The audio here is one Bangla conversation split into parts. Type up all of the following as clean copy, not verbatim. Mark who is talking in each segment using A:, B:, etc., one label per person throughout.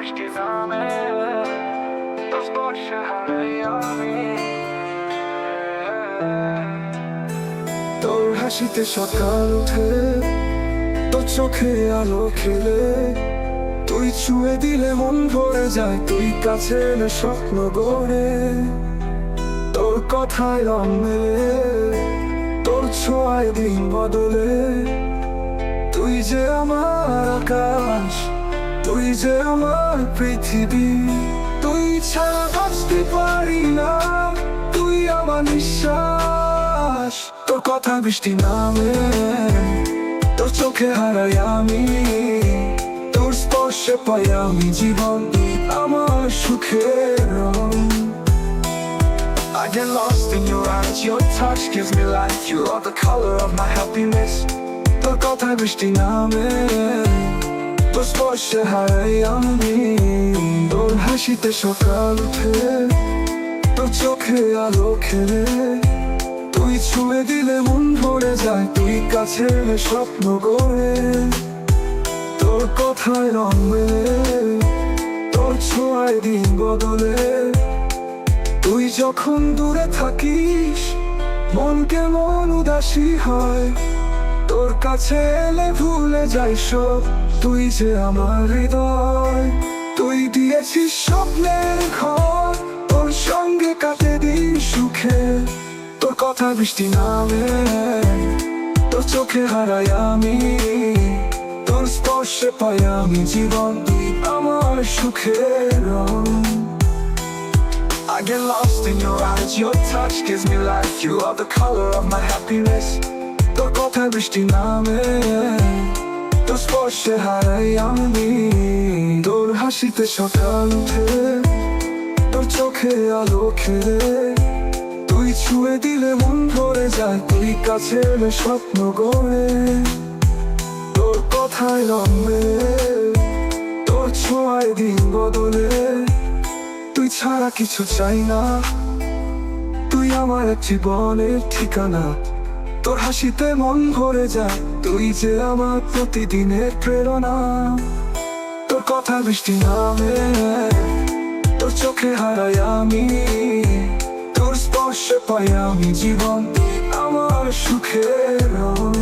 A: বৃষ্টি নামে তোর স্পর্শে হারাই আমি।
B: তোর হাসিতে সকাল ওঠে, তোর চোখে আলো খেলে, তুই ছুঁয়ে দিলে মন ভরে যায়, তুই কাছে এলে স্বপ্ন গড়ে। তোর কথায় রং মেলে, তোর ছোঁয়ায় দিন বদলে, তুই যে আমার আকাশ, তুই যে আমার পৃথিবী, তুই ছাড়া বাঁচতে পারি না, তুই আমার নিঃশ্বাস। তোর কথা বৃষ্টি নামে, তোর চোখে হারাই আমি, তোর স্পর্শে পাই আমি জীবন, আমার সুখের রং। I get lost in your eyes, your touch gives me life, you are the color of my happiness. তোর কথা বৃষ্টি নামে, তোর স্পর্শে হারাই আমি, তোর হাসিতে সকাল উঠে, তোর চোখে আলো খেলে, তুই ছুঁয়ে দিলে মন ভরে যায়, তুই কাছে এলে স্বপ্ন গড়ে। তোর কথায় রং মেলে, তোর ছোঁয়ায় দিন বদলে, তুই যখন দূরে থাকিস মন কেমন উদাসী হয়, তোর কাছে এলে ভুলে যাই সব, তুই যে আমার হৃদয়। তুই দিয়েছিস স্বপ্নের ঘর, তোর সঙ্গে কাটে দিন সুখে। তোর কথা বৃষ্টি নামে, তোর চোখে হারাই আমি, তোর স্পর্শে পাই আমি জীবন, তুই আমার সুখের রং। I get lost in your eyes, your touch gives me life, you are the color of my happiness. তোর কথা বৃষ্টি নামে, তোর স্পর্শে হারাই আমি, তোর হাসিতে সকাল উঠে, তোর চোখে আলো খেলে, তুই ছুঁয়ে দিলে মন ভরে যায়, তুই কাছে এলে স্বপ্ন গড়ে। তোর কথায় রং মেলে, তোর ছোঁয়ায় দিন বদলে, তুই ছাড়া কিছু চাই না, তুই আমার এক জীবনের ঠিকানা। তোর হাসিতে মন ভরে যায়, তুই যে আমার প্রতিদিনের প্রেরণা। তোর কথা বৃষ্টি নামে, তোর চোখে হারাই আমি, তোর স্পর্শে পাই আমি জীবন, আমার সুখের রং।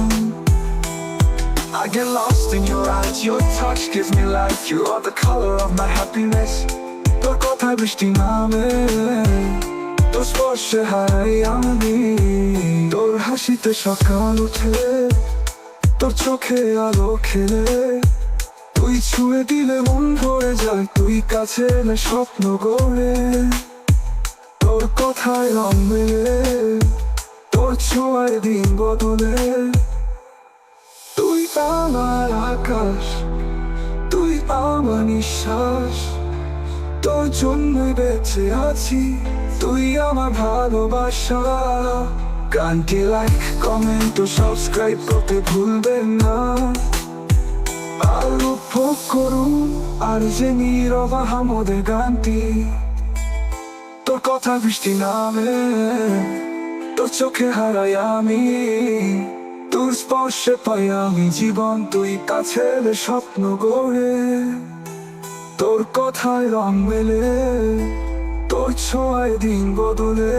B: I get lost in your eyes, your touch gives me life, you are the color of my happiness. তোর কথা বৃষ্টি নামে, তোর স্পর্শে হারাই আমি, তোর হাসিতে সকাল উঠে, তোর চোখে আলো খেলে, তুই ছুঁয়ে দিলে মন ভরে যায়, তুই কাছে এলে স্বপ্ন গড়ে। তোর কথায় রং মেলে, তোর ছোঁয়ায় দিন বদলে, তুই আমার আকাশ, তুই আমার নিঃশ্বাস, তোর জন্যই বেঁচে আছি, তুই আমার ভালোবাসা। গানটি লাইক, কমেন্ট ও সাবস্ক্রাইব করতে ভুলবেন না। আর উপভোগ করুন আর যে নীরব আহমদের গানটি। তোর কথা বৃষ্টি নামে, তোর চোখে হারাই আমি, তোর স্পর্শে পাই আমি জীবন, তুই কাছে এলে স্বপ্ন গড়ে। তোর কথায় রং মেলে, তোর ছোঁয়ায় দিন বদলে,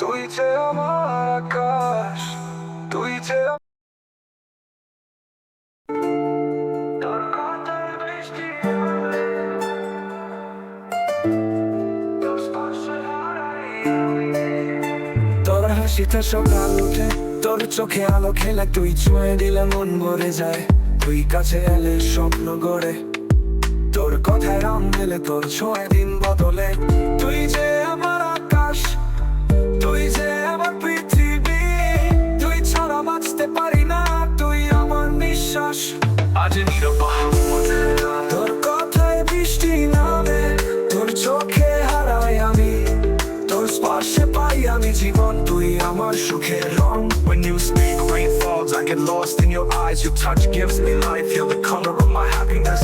B: তুই যে আমার আকাশ, তুই যে তোর কথায় বৃষ্টি নামে, তোর স্পর্শে হারাই আমি। তোর হাসিতে সকাল উঠে, তোর চোখে আলো খেলে, তুই ছুঁয়ে দিলে মন ভরে যায়, তুই কাছে এলে স্বপ্ন গড়ে। তোর কথায় রং মেলে, তোর ছোঁয়ায় দিন বদলে, তুই যে আমার আকাশ, তুই যে আমার পৃথিবী, তুই ছাড়া বাঁচতে পারি না, তুই আমার নিঃশ্বাস। আজ নীরব আহমদের গান। তোর কথায় বৃষ্টি নামে, তোর চোখে হারাই আমি, তোর স্পর্শে পাই আমি জীবন, তুই আমার সুখের রং। When you speak, rain falls, I get lost in your eyes, your touch gives me life, you're the color of my happiness.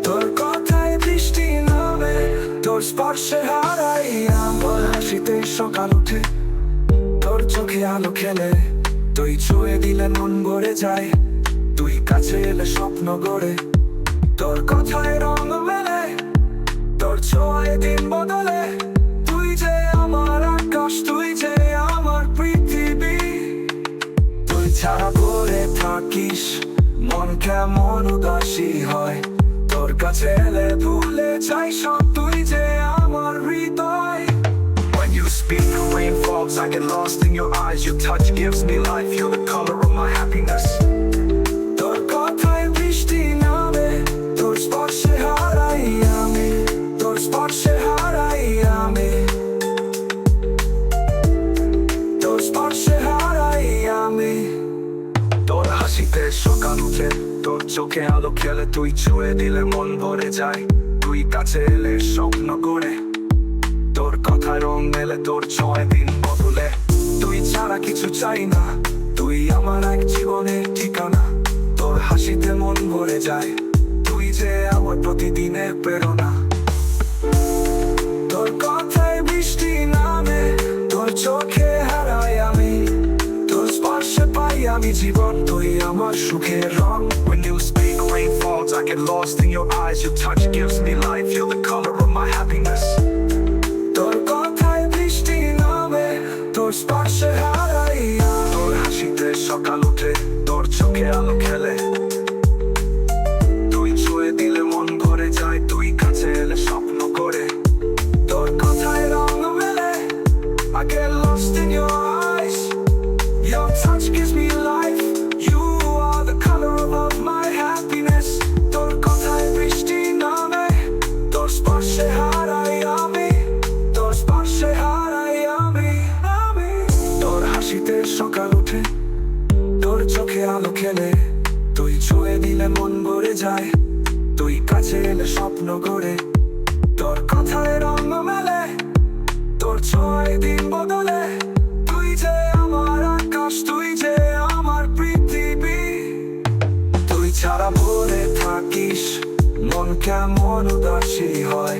B: তোর কথায় বৃষ্টি নামে, তোর স্পর্শে হারাই আমার, হাসিতে সকাল উঠে, তোর চোখে আলো খেলে, তুই ছুঁয়ে দিলে মন ভরে যায়, তুই কাছে এলে স্বপ্ন গড়ে, তোর কথায় রং মেলে, তোর ছোঁয়ায় দিন বদলে। তুই যে আমার আকাশ, তুই যে আমার পৃথিবী। তুই ছাড়া পড়ে থাকিস, মন কেমন উদাসী হয়। তোর কাছে এলে ভুলে যাই সব, তুই যে আমার হৃদয়। When you speak, rain falls, I get lost in your eyes. Your touch gives me life, you're the color of my happiness. তোর কথায় বৃষ্টি নামে, তোর স্পর্শে হারাই আমি, তোর স্পর্শে হারাই আমি, তোর স্পর্শে হারাই আমি। তোর হাসিতে সকাল উঠে, তোর চোখে আলো খেলে, তুই ছুঁয়ে দিলে মন ভরে যায়। তুই কাছে এলে স্বপ্ন গড়ে, তোর কথায় রং মেলে, তোর ছোঁয়ায় দিন বদলে। তুই ছাড়া কিছু চাই না, তুই আমার এক জীবনের ঠিকানা। তোর হাসিতে মন ভরে যায়, তুই যে আমার প্রতিদিনের প্রেরণা। তোর কথায় বৃষ্টি নামে, তোর চোখে হারাই আমি, তোর স্পর্শে পাই আমি জীবন। তুই আমার সুখের রং। When you speak, rain falls, I get lost in your eyes. Your touch gives me life, you're the color of my happiness. তোর কথায় বৃষ্টি নামে, তোর স্পর্শে হারাই আমি। তোর হাসিতে সকাল উঠে, তোর চোখে আলো খেলে, তুই ছুঁয়ে দিলে মন ভরে যায়। তুই কাছে এলে স্বপ্ন করে, তোর কথায় রং মেলে, I get lost in your eyes. Your touch gives me life, you are the color of my happiness. তোর কথায় বৃষ্টি নামে, তোর স্পর্শে হারাই আমি, তোর স্পর্শে হারাই আমি, আমি। তোর হাসিতে সকাল উঠে, তোর চোখে আলো খেলে, তুই ছুঁয়ে দিলে মন ভরে যায়। তুই কাছে এলে স্বপ্ন গড়ে, তোর কথায় রং মেলে, তোর ছোঁয়ায় দিন বদলে। তুই যে আমার আকাশ, তুই যে আমার পৃথিবী। তুই ছাড়া পড়ে থাকিস, মন কেমন উদাসী হয়।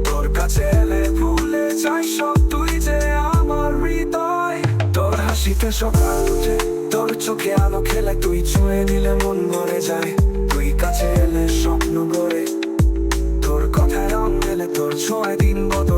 B: তোর কাছে এলে ভুলে যাই সব, তুই যে আমার হৃদয়। তোর হাসিতে সকাল উঠে, তোর চোখে আলো খেলে, তুই ছুঁয়ে দিলে মন ভরে যায়। তুই কাছে এলে স্বপ্ন গড়ে, তোর কথায় রং মেলে, তোর ছোঁয়ায় দিন বদলে।